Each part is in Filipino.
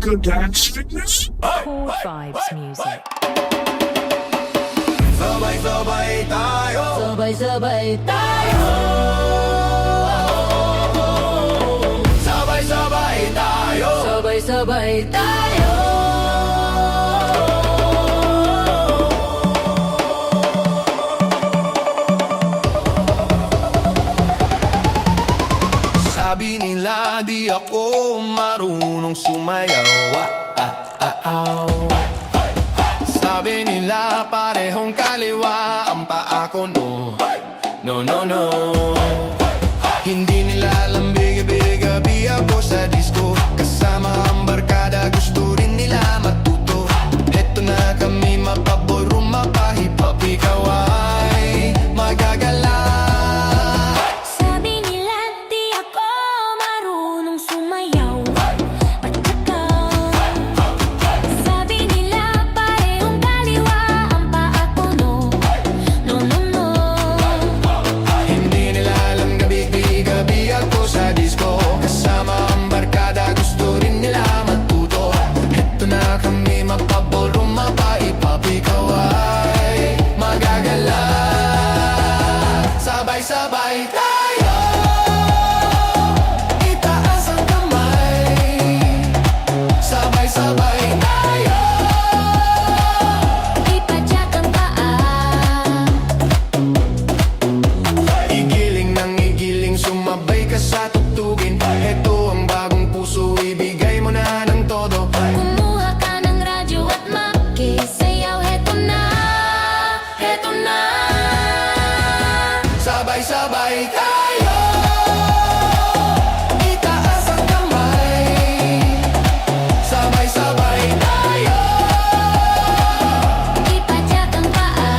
good dance fitness? Chord Vibes Music. Sabay-sabay tayo, Sabay-sabay tayo, sabay-sabay tayo, sabay-sabay tayo. Sabi nila di ako marunong sumayaw. Sabi nila parehong kaliwa ang paa ko, no. No, no, no. Hindi nila alam biga-biga-bi ako sa disco. Kasama ang barkada, gusto rin nila matuto. Eto na kami, mapaballroom, mapahip-hop, ikaw ay magagala. Sabi nila di ako marunong sumayaw. At saka sabi nila parehong kaliwa ang paa ko, no. No, no, no. Hindi nila alam gabi-gabi ako sa disco. Kasama ang barkada, gusto rin nila matuto. Eto na kami, mapaballroom, mapahip-hop, ikaw ay magagala. Sabay-sabay tayo, itaas ang kamay. Sabay-sabay tayo, Ipadyak ang paa. igiling ng igiling, sumabay ka sa tugtugin. Heto ang bagong puso, ibigay mo na ng todo. Kumuha ka ng radyo at makisayaw. Heto na, heto na. Sabay-sabay tayo, itaas ang kamay. Sabay-sabay tayo, Ipadyak ang paa.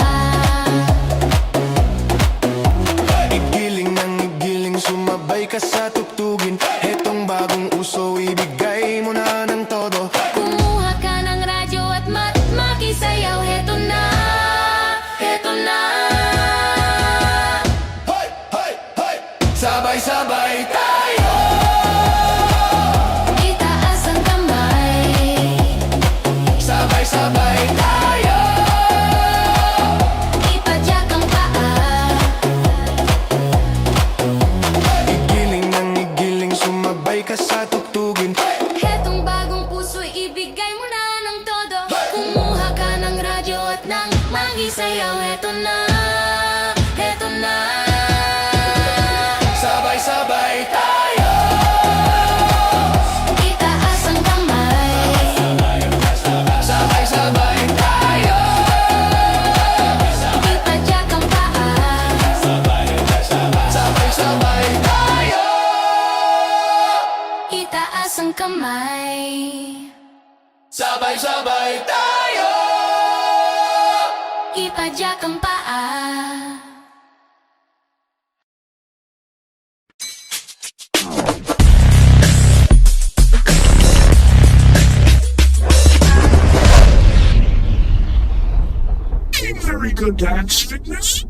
igiling ng igiling, sumabay ka sa tugtugin. Hetong bagong uso, ibigay mo na ng todo. Kumuha ka ng radyo at makisayaw. Heto na, heto na. Hoy, hoy, hoy! Sabay-sabay tayo, Itaas ang kamay. sabay-sabay tayo, Ipadyak ang paa. igiling ng igiling, sumabay ka sa tugtugin. Hetong bagong puso, ibigay mo na ng todo. Kumuha ka ng radyo at nang magisayaw. Heto na, heto na. Sabay-sabay tayo, Itaas ang kamay. sabay-sabay tayo, Ipadyak ang paa. sabay-sabay tayo, Itaas ang kamay. sabay-sabay tayo. Ipadyak ang paa. Very good dance fitness?